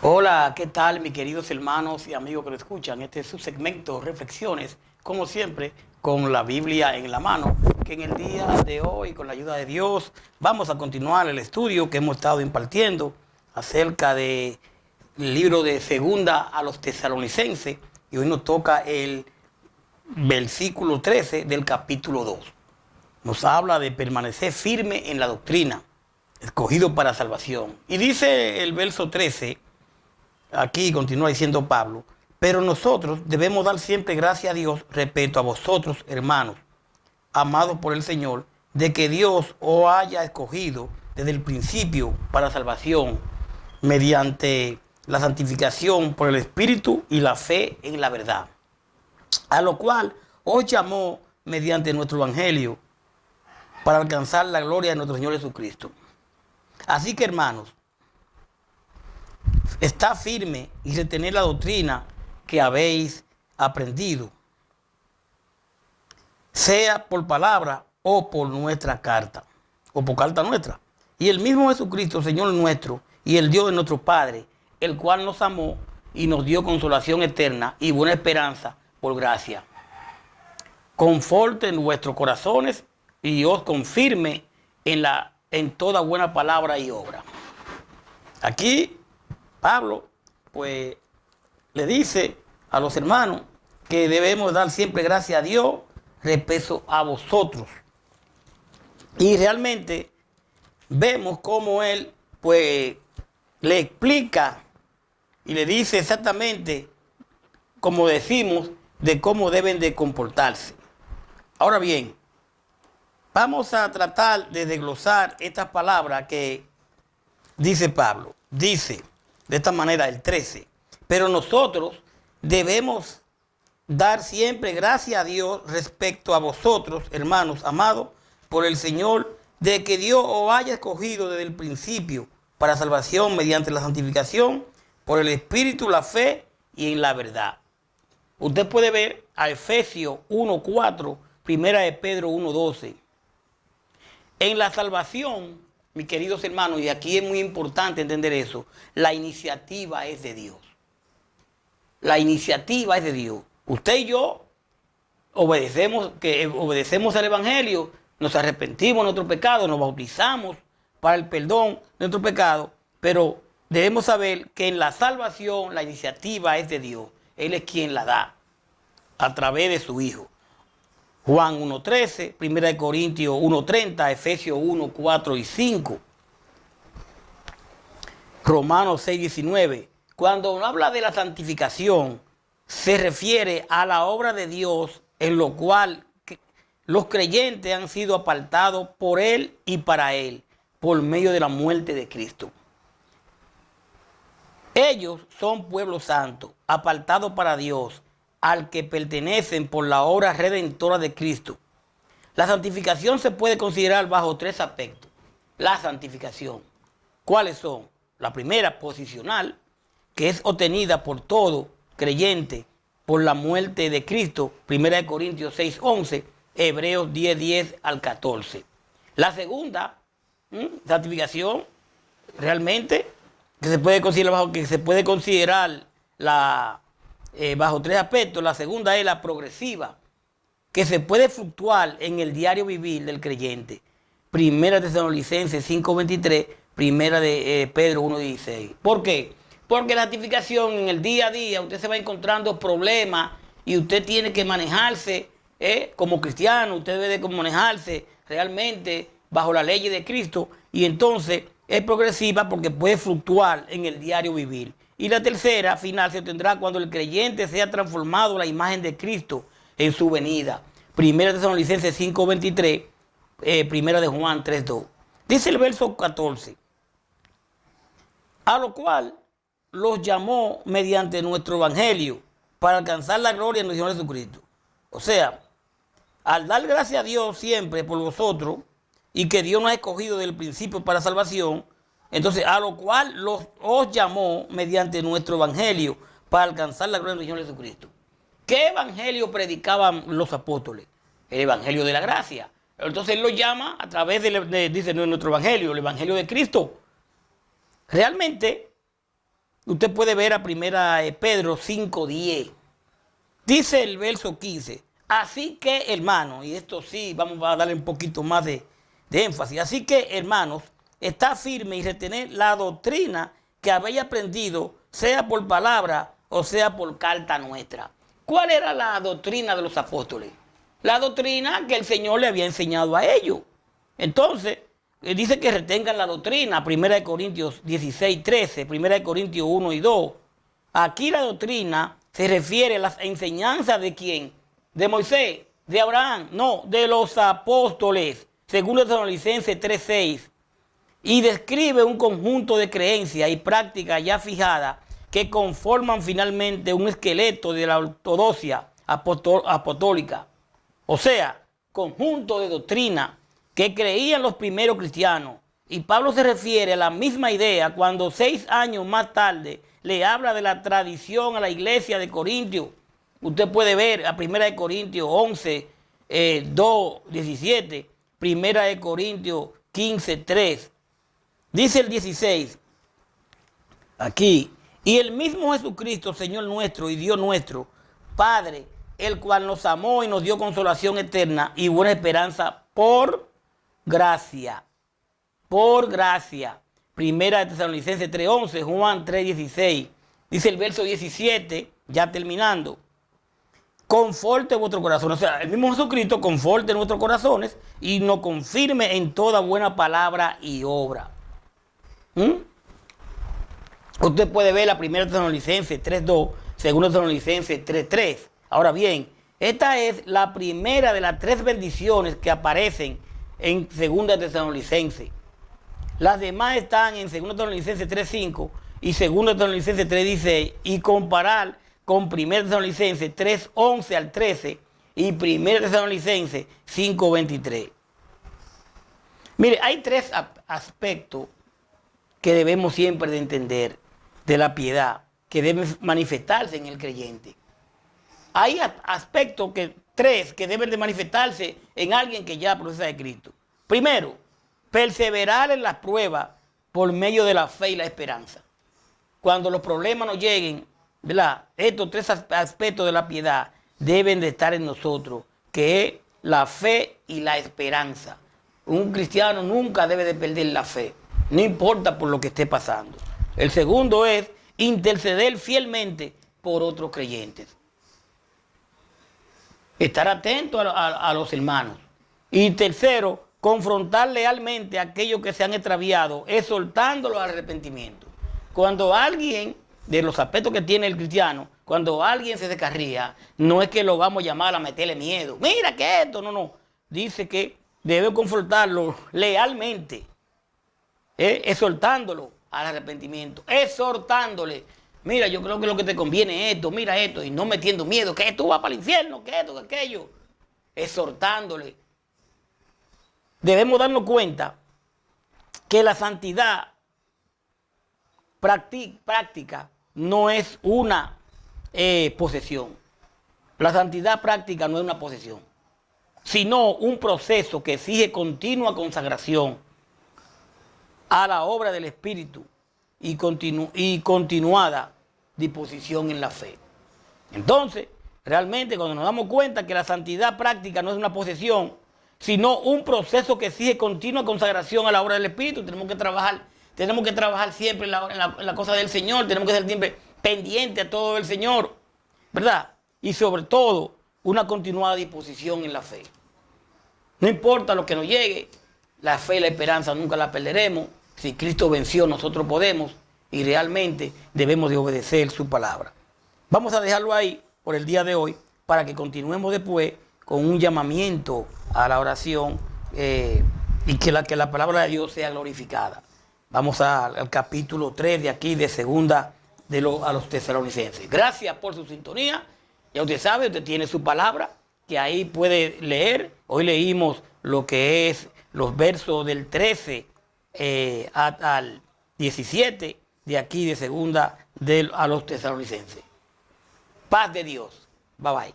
Hola, ¿qué tal mis queridos hermanos y amigos que lo escuchan? Este es su segmento Reflexiones, como siempre, con la Biblia en la mano, que en el día de hoy, con la ayuda de Dios, vamos a continuar el estudio que hemos estado impartiendo acerca del libro de Segunda a los Tesalonicenses, y hoy nos toca el versículo 13 del capítulo 2. Nos habla de permanecer firme en la doctrina, escogido para salvación. Y dice el verso 13, aquí continúa diciendo Pablo, pero nosotros debemos dar siempre gracias a Dios respecto a vosotros, hermanos, amados por el Señor, de que Dios os haya escogido desde el principio para salvación, mediante la santificación por el Espíritu y la fe en la verdad, a lo cual os llamó mediante nuestro Evangelio para alcanzar la gloria de nuestro Señor Jesucristo. Así que, hermanos, está firme y retener la doctrina que habéis aprendido, sea por palabra o por nuestra carta, o por carta nuestra. Y el mismo Jesucristo, Señor nuestro, y el Dios de nuestro Padre, el cual nos amó y nos dio consolación eterna y buena esperanza por gracia, conforten vuestros corazones y os confirme en toda buena palabra y obra. Aquí Pablo, pues, le dice a los hermanos que debemos dar siempre gracias a Dios respecto a vosotros. Y realmente vemos cómo él, pues, le explica y le dice exactamente, como decimos, de cómo deben de comportarse. Ahora bien, vamos a tratar de desglosar estas palabras que dice Pablo. Dice de esta manera el 13, pero nosotros debemos dar siempre gracias a Dios respecto a vosotros, hermanos amados, por el Señor, de que Dios os haya escogido desde el principio para salvación mediante la santificación, por el Espíritu, la fe y en la verdad. Usted puede ver a Efesios 1:4, Primera de Pedro 1:12. En la salvación, mis queridos hermanos, y aquí es muy importante entender eso, la iniciativa es de Dios. La iniciativa es de Dios. Usted y yo obedecemos al Evangelio, nos arrepentimos de nuestro pecado, nos bautizamos para el perdón de nuestro pecado, pero debemos saber que en la salvación la iniciativa es de Dios. Él es quien la da a través de su Hijo. Juan 1:13, 1 Corintios 1:30, Efesios 1:4 y 5. Romanos 6:19. Cuando uno habla de la santificación, se refiere a la obra de Dios en lo cual los creyentes han sido apartados por Él y para Él, por medio de la muerte de Cristo. Ellos son pueblo santo, apartados para Dios, al que pertenecen por la obra redentora de Cristo. La santificación se puede considerar bajo tres aspectos. La santificación, ¿cuáles son? La primera, posicional, que es obtenida por todo creyente por la muerte de Cristo, 1 Corintios 6:11, Hebreos 10:10 al 14. La segunda, santificación, realmente, que se puede considerar bajo tres aspectos. La segunda es la progresiva, que se puede fluctuar en el diario vivir del creyente. Primera de Tesalonicenses 5:23, Primera de Pedro 1:16. ¿Por qué? Porque la santificación en el día a día, usted se va encontrando problemas y usted tiene que manejarse como cristiano, usted debe de manejarse realmente bajo la ley de Cristo, y entonces es progresiva porque puede fluctuar en el diario vivir. Y la tercera, final, se tendrá cuando el creyente sea transformado a la imagen de Cristo en su venida. Primera de Tesalonicenses 5:23, Primera de Juan 3:2. Dice el verso 14, a lo cual los llamó mediante nuestro Evangelio para alcanzar la gloria de nuestro Señor Jesucristo. O sea, al dar gracias a Dios siempre por vosotros, y que Dios nos ha escogido desde el principio para salvación, entonces a lo cual os llamó mediante nuestro Evangelio para alcanzar la gloria del Señor Jesucristo. ¿Qué evangelio predicaban los apóstoles? El evangelio de la gracia. Entonces él lo llama a través de nuestro evangelio, el evangelio de Cristo. Realmente, usted puede ver a primera Pedro 5:10. Dice el verso 15, así que hermanos, y esto sí, vamos a darle un poquito más de énfasis. Así que hermanos, está firme y retener la doctrina que habéis aprendido, sea por palabra o sea por carta nuestra. ¿Cuál era la doctrina de los apóstoles? La doctrina que el Señor le había enseñado a ellos. Entonces, dice que retengan la doctrina, 1 Corintios 16:13, 1 Corintios 1 y 2. Aquí la doctrina se refiere a las enseñanzas de quién, de Moisés, de Abraham, no, de los apóstoles, según Tesalonicenses 3:6. Y describe un conjunto de creencias y prácticas ya fijadas que conforman finalmente un esqueleto de la ortodoxia apostólica. O sea, conjunto de doctrina que creían los primeros cristianos. Y Pablo se refiere a la misma idea cuando 6 años más tarde le habla de la tradición a la iglesia de Corintios. Usted puede ver a 1 Corintios 11, 2, 17, 1 Corintios 15, 3. Dice el 16, aquí, y el mismo Jesucristo, Señor nuestro y Dios nuestro, Padre, el cual nos amó y nos dio consolación eterna y buena esperanza por gracia. Por gracia. Primera de Tesalonicenses 3:11, Juan 3:16. Dice el verso 17, ya terminando. Conforte vuestro corazón. O sea, el mismo Jesucristo conforte nuestros corazones y nos confirme en toda buena palabra y obra. Usted puede ver la primera Tesalonicenses 3:2, segunda Tesalonicenses 3:3. Ahora bien, esta es la primera de las 3 bendiciones que aparecen en segunda Tesalonicenses. Las demás están en segunda Tesalonicenses 3:5 y segunda Tesalonicenses 3:16 y comparar con primera Tesalonicenses 3:11 al 13 y primera Tesalonicenses 5:23. Mire, hay 3 aspectos que debemos siempre de entender de la piedad, que deben manifestarse en el creyente. Hay aspectos 3 que deben de manifestarse en alguien que ya profesa de Cristo. Primero, perseverar en las pruebas por medio de la fe y la esperanza. Cuando los problemas nos lleguen, ¿verdad? Estos 3 aspectos de la piedad deben de estar en nosotros, que es la fe y la esperanza. Un cristiano nunca debe de perder la fe, no importa por lo que esté pasando. El segundo es interceder fielmente por otros creyentes. Estar atento a los hermanos. Y tercero, confrontar lealmente a aquellos que se han extraviado, exhortándolos al arrepentimiento. Cuando alguien, de los aspectos que tiene el cristiano, cuando alguien se descarría, no es que lo vamos a llamar a meterle miedo. Mira que esto, no. Dice que debe confrontarlo lealmente, exhortándolo al arrepentimiento, exhortándole. Mira, yo creo que lo que te conviene es esto, mira esto, y no metiendo miedo, que tú vas para el infierno, que esto, que aquello. Exhortándole. Debemos darnos cuenta que la santidad práctica no es una posesión. La santidad práctica no es una posesión, sino un proceso que exige continua consagración a la obra del Espíritu y continuada disposición en la fe. Entonces, realmente cuando nos damos cuenta que la santidad práctica no es una posesión, sino un proceso que exige continua consagración a la obra del Espíritu, tenemos que trabajar siempre en la cosa del Señor, tenemos que ser siempre pendientes a todo el Señor, ¿verdad? Y sobre todo, una continuada disposición en la fe. No importa lo que nos llegue, la fe y la esperanza nunca la perderemos. Si Cristo venció, nosotros podemos y realmente debemos de obedecer su palabra. Vamos a dejarlo ahí por el día de hoy para que continuemos después con un llamamiento a la oración y que la palabra de Dios sea glorificada. Vamos al capítulo 3 de aquí de segunda a los Tesalonicenses. Gracias por su sintonía. Ya usted sabe, usted tiene su palabra que ahí puede leer. Hoy leímos lo que es los versos del 13 al 17 de aquí de segunda a los Tesalonicenses. Paz de Dios. Bye bye.